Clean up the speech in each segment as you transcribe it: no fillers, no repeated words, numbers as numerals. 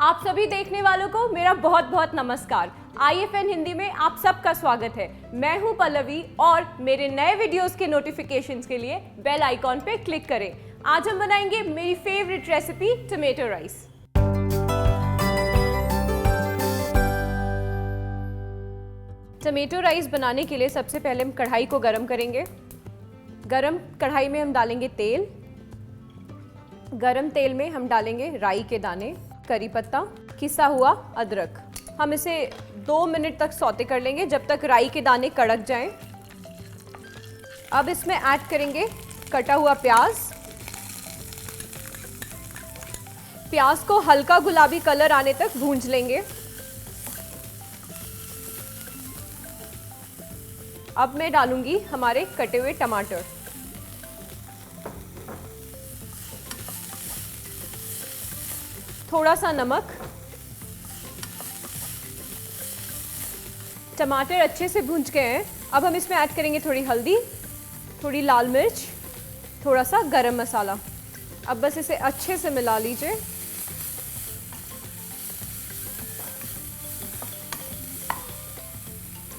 आप सभी देखने वालों को मेरा बहुत बहुत नमस्कार। IFN हिंदी में आप सबका स्वागत है। मैं हूं पल्लवी और मेरे नए वीडियोस के नोटिफिकेशंस के लिए बेल आइकॉन पे क्लिक करें। आज हम बनाएंगे मेरी favourite recipe tomato rice. Tomato rice बनाने के लिए सबसे पहले हम कढ़ाई को गरम करेंगे। गरम कढ़ाई में हम डालेंगे तेल। गरम तेल में हम डालेंगे राई के दाने, करी पत्ता, किसा हुआ अदरक। हम इसे 2 मिनट तक सौते कर लेंगे जब तक राई के दाने कड़क जाएं। अब इसमें ऐड करेंगे कटा हुआ प्याज। प्याज को हल्का गुलाबी कलर आने तक भूंज लेंगे। अब मैं डालूंगी हमारे कटे हुए टमाटर। थोड़ा सा नमक। टमाटर अच्छे से भुंज गए हैं। अब हम इसमें ऐड करेंगे थोड़ी हल्दी, थोड़ी लाल मिर्च, थोड़ा सा गरम मसाला। अब बस इसे अच्छे से मिला लीजिए।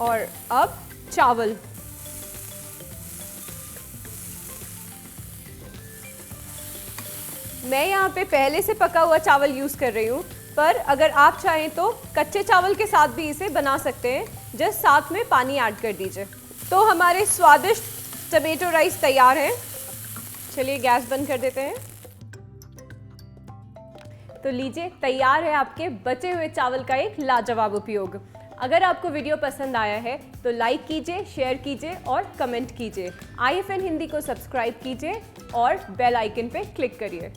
और अब चावल। मैं यहाँ पे पहले से पका हुआ चावल यूज़ कर रही हूँ, पर अगर आप चाहें तो कच्चे चावल के साथ भी इसे बना सकते हैं। जस्ट साथ में पानी ऐड कर दीजिए। तो हमारे स्वादिष्ट टोमेटो राइस तैयार हैं। चलिए गैस बंद कर देते हैं। तो लीजिए, तैयार है आपके बचे हुए चावल का एक लाजवाब उपयोग। अगर आपको वीडियो पसंद आया है तो लाइक कीजिए, शेयर कीजिए और कमेंट कीजिए। IFN हिंदी को सब्सक्राइब कीजिए और बेल आइकन पे क्लिक करिए।